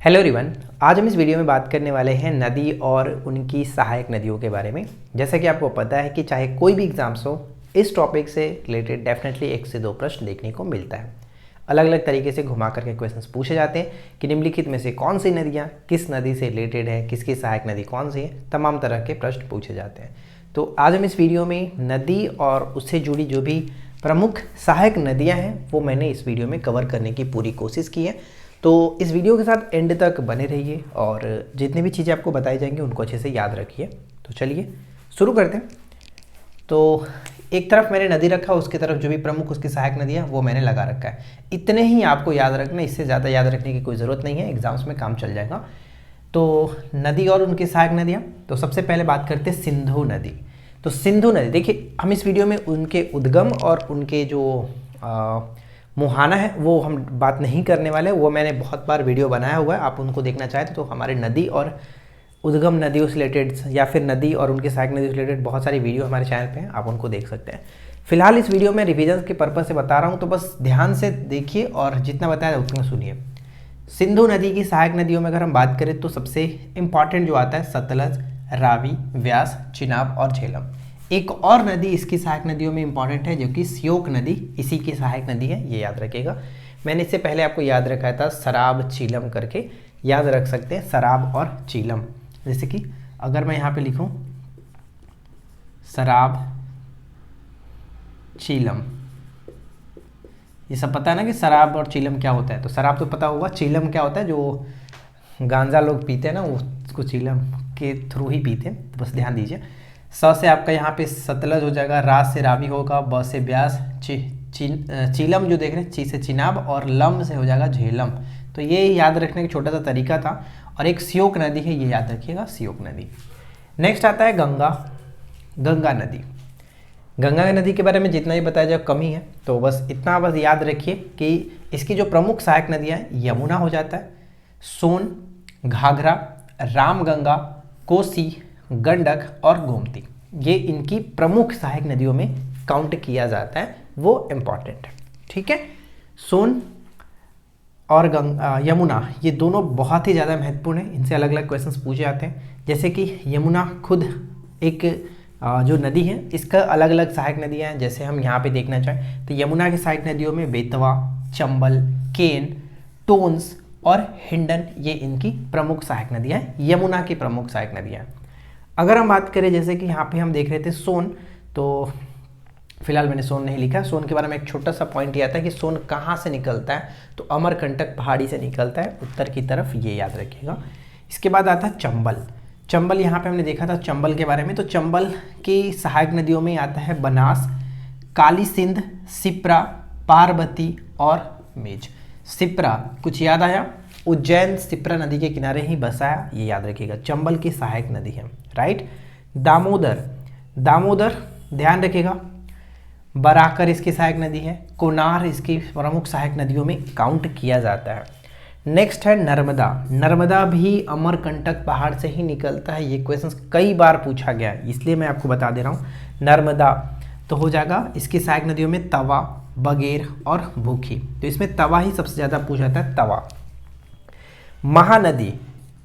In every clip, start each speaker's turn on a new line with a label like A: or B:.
A: Hello everyone, आज हम इस वीडियो में बात करने वाले हैं नदी और उनकी सहायक नदियों के बारे में। जैसा कि आपको पता है कि चाहे कोई भी एग्जाम्स हो, इस टॉपिक से रिलेटेड डेफिनेटली 1 से 2 प्रश्न देखने को मिलता है। अलग अलग तरीके से घुमा करके क्वेश्चंस पूछे जाते हैं कि निम्नलिखित में से कौन सी नदियाँ किस नदी से रिलेटेड है, किसकी सहायक नदी कौन सी है, तमाम तरह के प्रश्न पूछे जाते हैं। तो आज हम इस वीडियो में नदी और उससे जुड़ी जो भी प्रमुख सहायक नदियाँ हैं वो मैंने इस वीडियो में कवर करने की पूरी कोशिश की है। तो इस वीडियो के साथ एंड तक बने रहिए और जितनी भी चीज़ें आपको बताई जाएंगी उनको अच्छे से याद रखिए। तो चलिए शुरू करते हैं। तो एक तरफ मैंने नदी रखा, उसकी तरफ जो भी प्रमुख उसकी सहायक नदी है वो मैंने लगा रखा है। इतने ही आपको याद रखना, इससे ज़्यादा याद रखने की कोई ज़रूरत नहीं है, एग्जाम्स में काम चल जाएगा। तो नदी और उनकी सहायक नदियाँ, तो सबसे पहले बात करते हैं सिंधु नदी। तो सिंधु नदी, देखिए हम इस वीडियो में उनके उद्गम और उनके जो मुहाना है वो हम बात नहीं करने वाले, वो मैंने बहुत बार वीडियो बनाया हुआ है। आप उनको देखना चाहते तो हमारे नदी और उद्गम नदियों से रिलेटेड या फिर नदी और उनके सहायक नदी से रिलेटेड बहुत सारी वीडियो हमारे चैनल पे हैं, आप उनको देख सकते हैं। फिलहाल इस वीडियो में रिविजन के पर्पज़ से बता रहा हूँ, तो बस ध्यान से देखिए और जितना बताया उतना सुनिए। सिंधु नदी की सहायक नदियों में अगर हम बात करें तो सबसे इम्पॉर्टेंट जो आता है सतलज, रावी, व्यास, चिनाब और झेलम। एक और नदी इसकी सहायक नदियों में इंपॉर्टेंट है जो कि श्योक नदी इसी की सहायक नदी है, ये याद रखिएगा। मैंने इससे पहले आपको याद रखा था सराब चीलम करके, याद रख सकते हैं सराब और चीलम। जैसे कि अगर मैं यहाँ पे लिखूँ सराब चीलम, ये सब पता है ना कि सराब और चीलम क्या होता है। तो सराब तो पता होगा, चीलम क्या होता है, जो गांजा लोग पीते हैं ना उसको चीलम के थ्रू ही पीते हैं, तो बस ध्यान दीजिए। स से आपका यहाँ पे सतलज हो जाएगा, रा से रावी होगा, ब से ब्यास, चीलम जो देख रहे हैं ची से चिनाब और लम से हो जाएगा झेलम। तो ये याद रखने का छोटा सा तरीका था। और एक श्योक नदी है, ये याद रखिएगा श्योक नदी। नेक्स्ट आता है गंगा नदी। गंगा नदी के बारे में जितना ही बताया जाए कम ही है, तो बस इतना बस याद रखिए कि इसकी जो प्रमुख सहायक नदियाँ हैं यमुना हो जाता है, सोन, घाघरा, रामगंगा, कोसी, गंडक और गोमती, ये इनकी प्रमुख सहायक नदियों में काउंट किया जाता है, वो इम्पॉर्टेंट है। ठीक है, सोन और यमुना ये दोनों बहुत ही ज़्यादा महत्वपूर्ण है, इनसे अलग अलग क्वेश्चंस पूछे जाते हैं। जैसे कि यमुना खुद एक जो नदी है इसका अलग अलग सहायक नदियाँ हैं। जैसे हम यहाँ पे देखना चाहें तो यमुना की सहायक नदियों में बेतवा, चंबल, केन, टोन्स और हिंडन, ये इनकी प्रमुख सहायक नदियाँ हैं, यमुना की प्रमुख सहायक नदियाँ हैं। अगर हम बात करें जैसे कि यहाँ पे हम देख रहे थे सोन, तो फिलहाल मैंने सोन नहीं लिखा। सोन के बारे में एक छोटा सा पॉइंट ये आता है कि सोन कहाँ से निकलता है, तो अमरकंटक पहाड़ी से निकलता है उत्तर की तरफ, ये याद रखिएगा। इसके बाद आता है चंबल। चंबल यहाँ पे हमने देखा था चंबल के बारे में, तो चंबल की सहायक नदियों में आता है बनास, काली सिंध, सिप्रा, पार्वती और मेज। सिप्रा कुछ याद आया, उज्जैन सिप्रा नदी के किनारे ही बसा है, ये याद रखिएगा, चंबल की सहायक नदी है। राइट, दामोदर ध्यान रखिएगा, बराकर इसकी सहायक नदी है, कोनार इसकी प्रमुख सहायक नदियों में काउंट किया जाता है। नेक्स्ट है नर्मदा भी अमरकंटक पहाड़ से ही निकलता है, ये क्वेश्चन कई बार पूछा गया है इसलिए मैं आपको बता दे रहा हूँ। नर्मदा तो हो जाएगा इसकी सहायक नदियों में तवा, बगेर और भूखी, तो इसमें तवा ही सबसे ज़्यादा पूछा जाता है, तवा।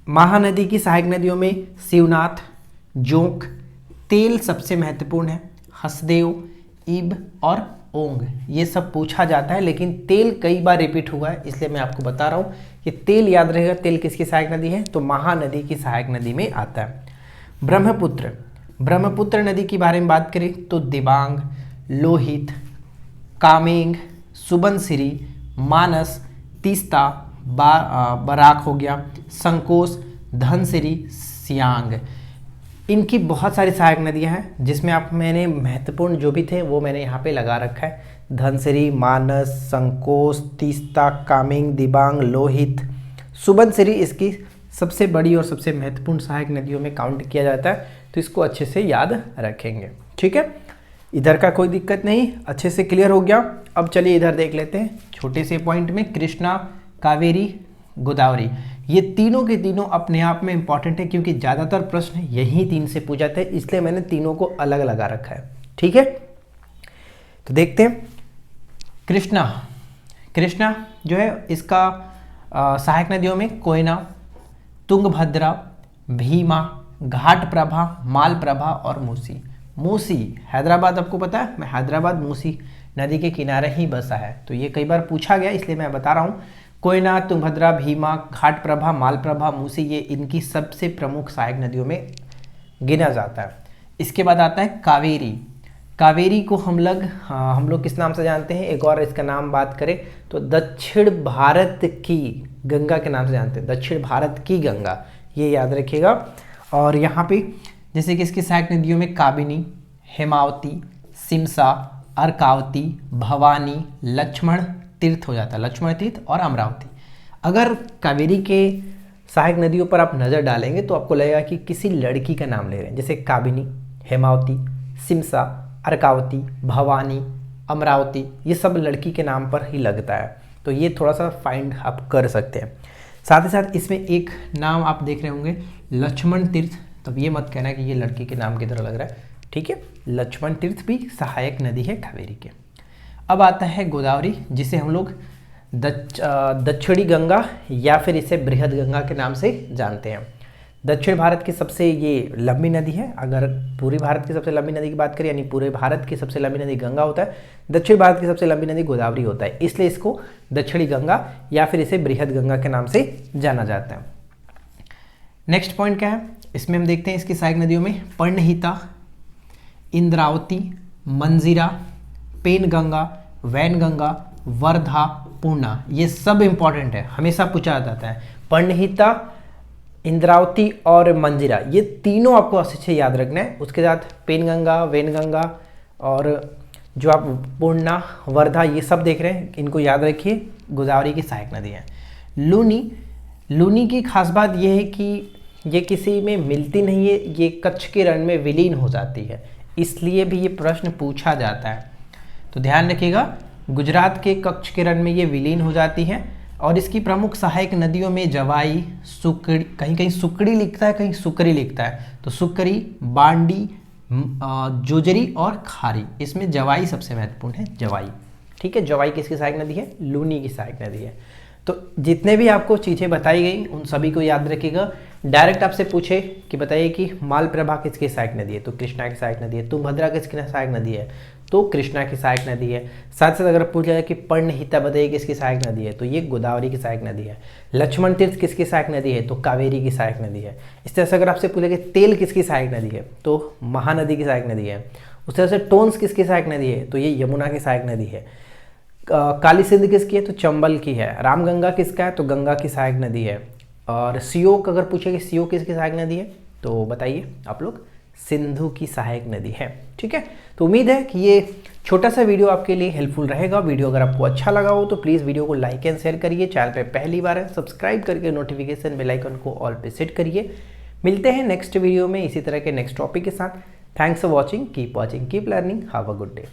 A: महानदी की सहायक नदियों में शिवनाथ, जोंक, तेल सबसे महत्वपूर्ण है, हसदेव, ईब और ओंग, ये सब पूछा जाता है, लेकिन तेल कई बार रिपीट हुआ है इसलिए मैं आपको बता रहा हूँ कि तेल याद रहेगा। तेल किसकी सहायक नदी है, तो महानदी की सहायक नदी में आता है। ब्रह्मपुत्र नदी के बारे में बात करें तो दिबांग, लोहित, कामेंग, सुबनसिरी, मानस, तीस्ता, बराक हो गया, संकोस, धनसिरी, सियांग, इनकी बहुत सारी सहायक नदियां हैं, जिसमें मैंने महत्वपूर्ण जो भी थे वो मैंने यहाँ पे लगा रखा है। धनसिरी, मानस, संकोस, तीस्ता, कामेंग, दिबांग, लोहित, सुबनसिरी इसकी सबसे बड़ी और सबसे महत्वपूर्ण सहायक नदियों में काउंट किया जाता है, तो इसको अच्छे से याद रखेंगे। ठीक है, इधर का कोई दिक्कत नहीं, अच्छे से क्लियर हो गया। अब चलिए इधर देख लेते हैं छोटे से पॉइंट में, कृष्णा, कावेरी, गोदावरी, ये तीनों के तीनों अपने आप में इंपॉर्टेंट है क्योंकि ज़्यादातर प्रश्न यही 3 से पूछ जाते हैं, इसलिए मैंने तीनों को अलग लगा रखा है। ठीक है, तो देखते हैं कृष्णा जो है इसका सहायक नदियों में कोयना, तुंगभद्रा, भीमा, घाटप्रभा, मालप्रभा और मूसी। मूसी हैदराबाद आपको पता है, मैं हैदराबाद मूसी नदी के किनारे ही बसा है, तो ये कई बार पूछा गया इसलिए मैं बता रहा हूँ। कोयना, तुंगभद्रा, भीमा, घाटप्रभा, मालप्रभा, मूसी, ये इनकी सबसे प्रमुख सहायक नदियों में गिना जाता है। इसके बाद आता है कावेरी। कावेरी को हम लोग किस नाम से जानते हैं, एक और इसका नाम बात करें तो दक्षिण भारत की गंगा के नाम से जानते हैं, दक्षिण भारत की गंगा, ये याद रखिएगा। और यहाँ पे जैसे कि इसकी सहायक नदियों में काबिनी, हेमावती, सिमसा, अर्कावती, भवानी, लक्ष्मण तीर्थ हो जाता है, लक्ष्मण तीर्थ और अमरावती। अगर कावेरी के सहायक नदियों पर आप नज़र डालेंगे तो आपको लगेगा कि किसी लड़की का नाम ले रहे हैं, जैसे काबिनी, हेमावती, सिमसा, अर्कावती, भवानी, अमरावती, ये सब लड़की के नाम पर ही लगता है, तो ये थोड़ा सा फाइंड आप कर सकते हैं। साथ ही साथ इसमें एक नाम आप देख रहे होंगे लक्ष्मण तीर्थ, तब ये मत कहना कि ये लड़की के नाम की तरह लग रहा है, ठीक है। लक्ष्मण तीर्थ भी सहायक नदी है कावेरी के। अब आता है गोदावरी, जिसे हम लोग दक्षिणी गंगा या फिर इसे बृहद गंगा के नाम से जानते हैं। दक्षिण भारत की सबसे ये लंबी नदी है। अगर पूरे भारत की सबसे लंबी नदी की बात करें, यानी पूरे भारत की सबसे लंबी नदी गंगा होता है, दक्षिण भारत की सबसे लंबी नदी गोदावरी होता है, इसलिए इसको दक्षिणी गंगा या फिर इसे बृहद गंगा के नाम से जाना जाता है। नेक्स्ट पॉइंट क्या है, इसमें हम देखते हैं इसकी सहायक नदियों में पर्णहिता, इंद्रावती, मंजीरा, पेनगंगा, वैनगंगा, वर्धा, पूर्णा, ये सब इंपॉर्टेंट है, हमेशा पूछा जाता है। पर्णहिता, इंद्रावती और मंजीरा, ये तीनों आपको अच्छे से याद रखना है। उसके साथ पेनगंगा, वैनगंगा और जो आप पूर्णा, वर्धा, ये सब देख रहे हैं, इनको याद रखिए, गोदावरी की सहायक नदी है। लूनी की खास बात यह है कि ये किसी में मिलती नहीं है, ये कच्छ के रण में विलीन हो जाती है, इसलिए भी ये प्रश्न पूछा जाता है, तो ध्यान रखिएगा। गुजरात के कच्छ के रण में ये विलीन हो जाती है और इसकी प्रमुख सहायक नदियों में जवाई, सुकड़ी, कहीं कहीं सुकड़ी लिखता है, कहीं सुकरी लिखता है, तो सुकरी, बांडी, जोजरी और खारी, इसमें जवाई सबसे महत्वपूर्ण है, जवाई, ठीक है। जवाई किसकी सहायक नदी है, लूनी की सहायक नदी है। तो जितने भी आपको चीज़ें बताई गई उन सभी को याद रखिएगा। डायरेक्ट आपसे पूछे कि बताइए कि मालप्रभा किसकी सहायक नदी है, तो कृष्णा की सहायक नदी है। तुंगभद्रा किसकी सहायक नदी है, तो कृष्णा की सहायक नदी है। साथ साथ अगर पूछ जाए कि पर्णहिता बताइए किसकी सहायक नदी है, तो ये गोदावरी की सहायक नदी है। लक्ष्मण तीर्थ किसकी सहायक नदी है, तो कावेरी की सहायक नदी है। इस तरह से अगर आपसे पूछे कि तेल किसकी सहायक नदी है, तो महानदी की सहायक नदी है। उस तरह से टोन्स किसकी सहायक नदी है, तो ये यमुना की सहायक नदी है। काली सिंध किसकी है, तो चंबल की है। रामगंगा किसका है, तो गंगा की सहायक नदी है। और सियोक अगर पूछे कि सियोक किसकी सहायक नदी है, तो बताइए आप लोग, सिंधु की सहायक नदी है, ठीक है। तो उम्मीद है कि ये छोटा सा वीडियो आपके लिए हेल्पफुल रहेगा। वीडियो अगर आपको अच्छा लगा हो तो प्लीज़ वीडियो को लाइक एंड शेयर करिए। चैनल पे पहली बार है, सब्सक्राइब करके नोटिफिकेशन बेल आइकन को ऑल पे सेट करिए। मिलते हैं नेक्स्ट वीडियो में इसी तरह के नेक्स्ट टॉपिक के साथ। Thanks for watching, keep learning, have a good day.